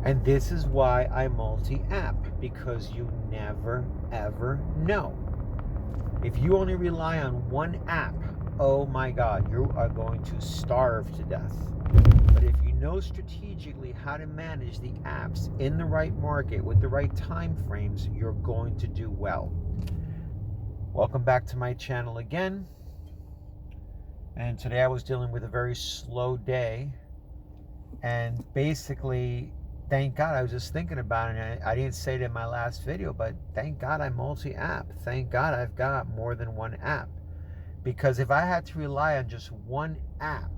And this is why I multi-app, because you never ever know. If you only rely on one app, oh my God, you are going to starve to death. But if you know strategically how to manage the apps in the right market with the right time frames, you're going to do well. Welcome back to my channel again. And today I was dealing with a very slow day. And basically, thank God, I was just thinking about it. And I didn't say it in my last video, but thank God I multi-app. Thank God I've got more than one app. Because if I had to rely on just one app,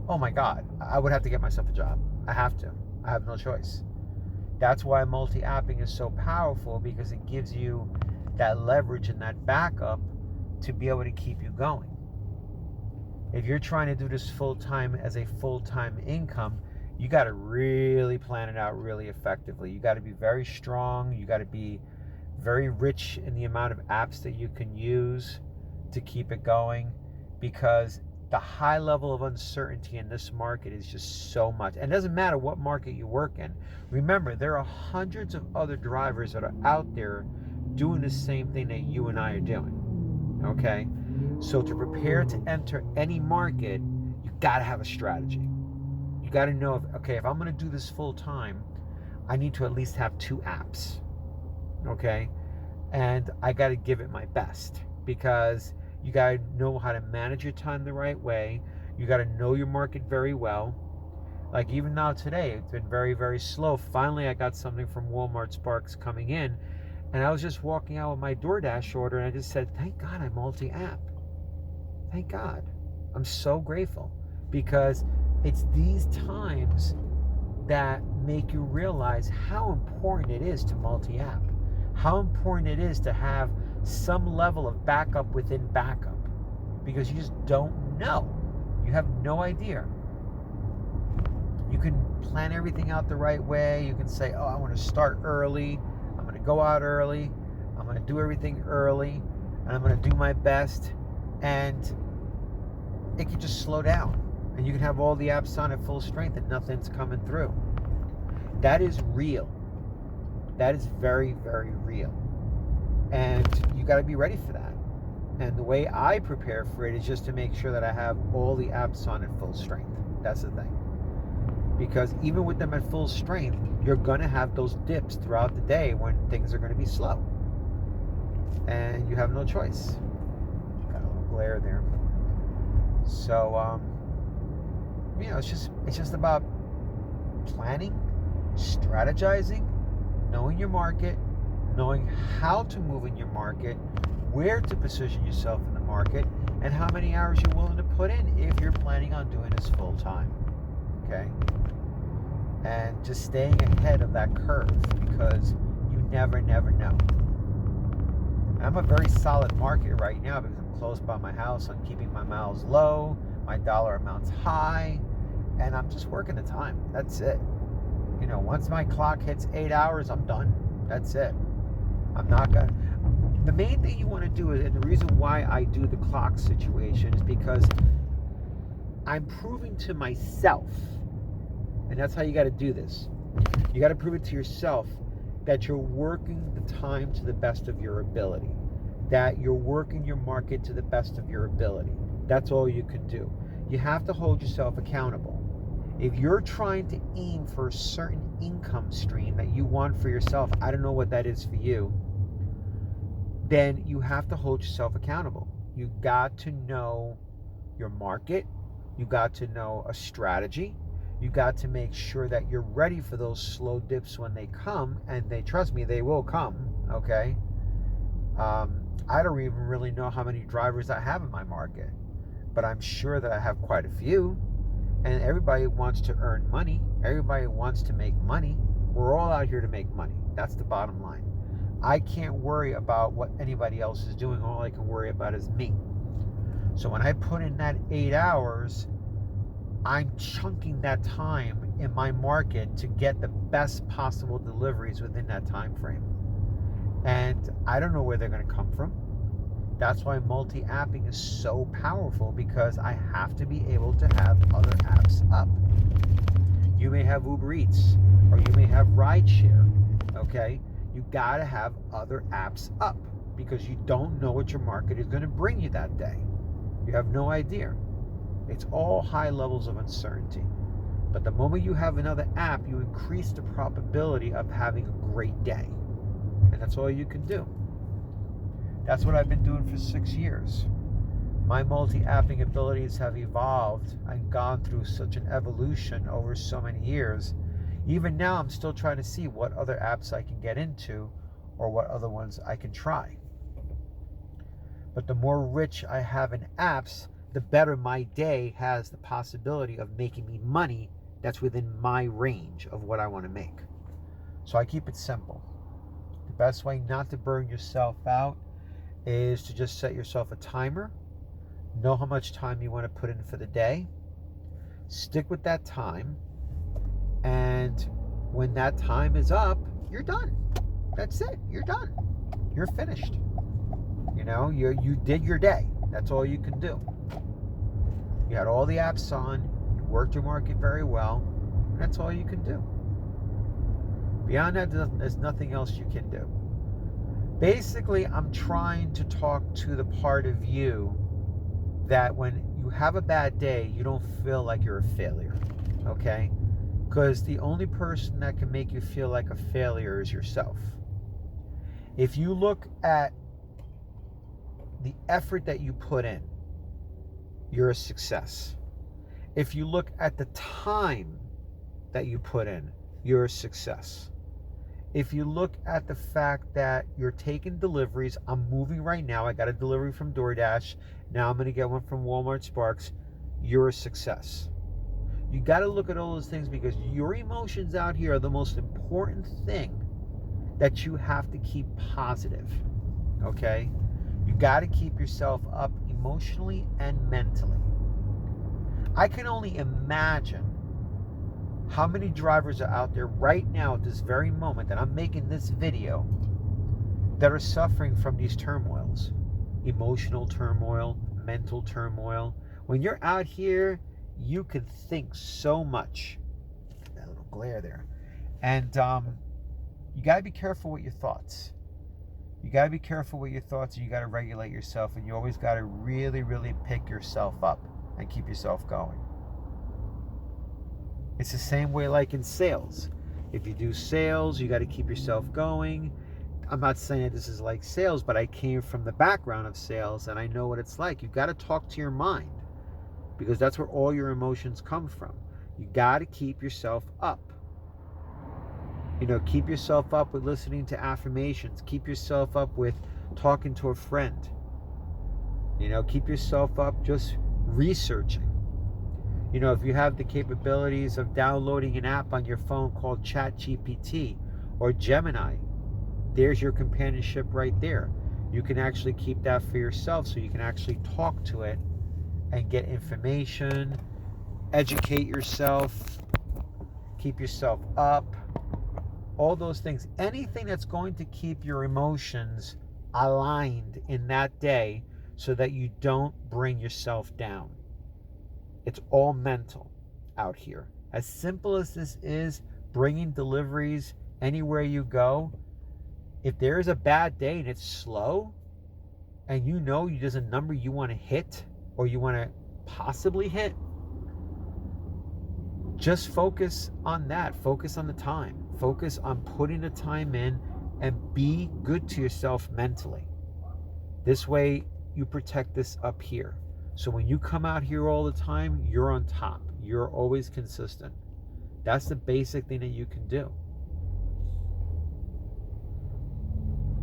oh my God, I would have to get myself a job. I have to. I have no choice. That's why multi-apping is so powerful, because it gives you that leverage and that backup to be able to keep you going. If you're trying to do this full-time as a full-time income, you got to really plan it out really effectively. You got to be very strong. You got to be very rich in the amount of apps that you can use to keep it going, because the high level of uncertainty in this market is just so much. And it doesn't matter what market you work in. Remember, there are hundreds of other drivers that are out there doing the same thing that you and I are doing. Okay? So to prepare to enter any market, you got to have a strategy. You got to know, if I'm going to do this full time, I need to at least have 2 apps. Okay? And I got to give it my best, because you got to know how to manage your time the right way. You got to know your market very well. Like even now today, it's been very, very slow. Finally, I got something from Walmart Sparks coming in, and I was just walking out with my DoorDash order, and I just said, thank God I multi-app. Thank God. I'm so grateful, because it's these times that make you realize how important it is to multi-app. How important it is to have some level of backup within backup, because you just don't know. You have no idea. You can plan everything out the right way. You can say, oh, I want to start early. I'm going to go out early. I'm going to do everything early. And I'm going to do my best. And it can just slow down. And you can have all the apps on at full strength and nothing's coming through. That is real. That is very, very real. And you got to be ready for that. And the way I prepare for it is just to make sure that I have all the apps on at full strength. That's the thing. Because even with them at full strength, you're going to have those dips throughout the day when things are going to be slow. And you have no choice. Got a little glare there. So, it's just about planning, strategizing, knowing your market, knowing how to move in your market, where to position yourself in the market, and how many hours you're willing to put in if you're planning on doing this full time. Okay? And just staying ahead of that curve, because you never know. I'm a very solid market right now because I'm close by my house. I'm keeping my miles low, my dollar amount's high, and I'm just working the time. That's it. Once my clock hits 8 hours, I'm done. That's it. I'm not gonna. The main thing you want to do is, and the reason why I do the clock situation, is because I'm proving to myself, and that's how you got to do this. You got to prove it to yourself that you're working the time to the best of your ability, that you're working your market to the best of your ability. That's all you can do. You have to hold yourself accountable. If you're trying to aim for a certain income stream that you want for yourself, I don't know what that is for you, then you have to hold yourself accountable. You got to know your market. You got to know a strategy. You got to make sure that you're ready for those slow dips when they come, and trust me, they will come, okay? I don't even really know how many drivers I have in my market, but I'm sure that I have quite a few, and everybody wants to earn money. Everybody wants to make money. We're all out here to make money. That's the bottom line. I can't worry about what anybody else is doing. All I can worry about is me. So when I put in that 8 hours, I'm chunking that time in my market to get the best possible deliveries within that time frame. And I don't know where they're going to come from. That's why multi-apping is so powerful, because I have to be able to have other apps up. You may have Uber Eats, or you may have rideshare, okay? You gotta have other apps up because you don't know what your market is gonna bring you that day. You have no idea. It's all high levels of uncertainty. But the moment you have another app, you increase the probability of having a great day. And that's all you can do. That's what I've been doing for 6 years. My multi-apping abilities have evolved and gone through such an evolution over so many years. Even now, I'm still trying to see what other apps I can get into or what other ones I can try. But the more rich I have in apps, the better my day has the possibility of making me money that's within my range of what I want to make. So I keep it simple. The best way not to burn yourself out is to just set yourself a timer. Know how much time you want to put in for the day. Stick with that time. And when that time is up, you're done. That's it. You're done. You're finished. You did your day. That's all you can do. You had all the apps on. You worked your market very well. That's all you can do. Beyond that, there's nothing else you can do. Basically, I'm trying to talk to the part of you that when you have a bad day, you don't feel like you're a failure, okay? Because the only person that can make you feel like a failure is yourself. If you look at the effort that you put in, you're a success. If you look at the time that you put in, you're a success. If you look at the fact that you're taking deliveries, I'm moving right now. I got a delivery from DoorDash. Now I'm going to get one from Walmart Sparks. You're a success. You got to look at all those things because your emotions out here are the most important thing that you have to keep positive. Okay? You got to keep yourself up emotionally and mentally. I can only imagine how many drivers are out there right now at this very moment that I'm making this video that are suffering from these turmoils. Emotional turmoil, mental turmoil. When you're out here, you can think so much. That little glare there. And you got to be careful with your thoughts. You got to be careful with your thoughts, and you got to regulate yourself, and you always got to really, really pick yourself up and keep yourself going. It's the same way like in sales. If you do sales, you got to keep yourself going. I'm not saying that this is like sales, but I came from the background of sales and I know what it's like. You got to talk to your mind because that's where all your emotions come from. You got to keep yourself up. Keep yourself up with listening to affirmations. Keep yourself up with talking to a friend. Keep yourself up just researching. If you have the capabilities of downloading an app on your phone called ChatGPT or Gemini, there's your companionship right there. You can actually keep that for yourself so you can actually talk to it and get information, educate yourself, keep yourself up, all those things. Anything that's going to keep your emotions aligned in that day so that you don't bring yourself down. It's all mental out here. As simple as this is, bringing deliveries anywhere you go, if there is a bad day and it's slow, and there's a number you want to hit or you want to possibly hit, just focus on that. Focus on the time. Focus on putting the time in and be good to yourself mentally. This way you protect this up here. So when you come out here all the time, you're on top. You're always consistent. That's the basic thing that you can do.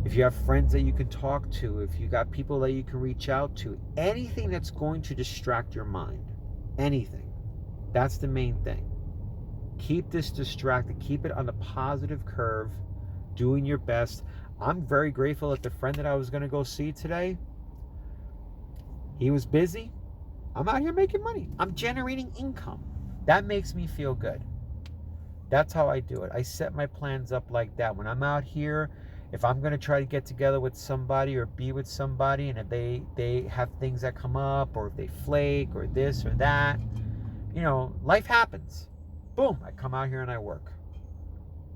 If you have friends that you can talk to, if you got people that you can reach out to, anything that's going to distract your mind, anything, that's the main thing. Keep this distracted. Keep it on the positive curve, doing your best. I'm very grateful that the friend that I was going to go see today, he was busy. I'm out here making money. I'm generating income. That makes me feel good. That's how I do it. I set my plans up like that. When I'm out here, if I'm going to try to get together with somebody or be with somebody, and if they have things that come up, or if they flake or this or that, life happens. Boom, I come out here and I work.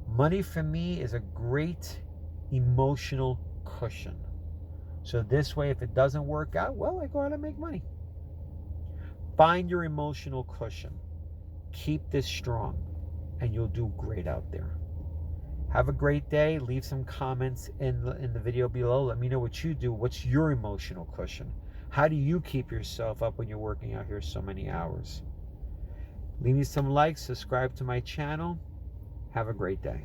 Money for me is a great emotional cushion. So this way, if it doesn't work out, well, I go out and make money. Find your emotional cushion. Keep this strong, and you'll do great out there. Have a great day. Leave some comments in the video below. Let me know what you do. What's your emotional cushion? How do you keep yourself up when you're working out here so many hours? Leave me some likes. Subscribe to my channel. Have a great day.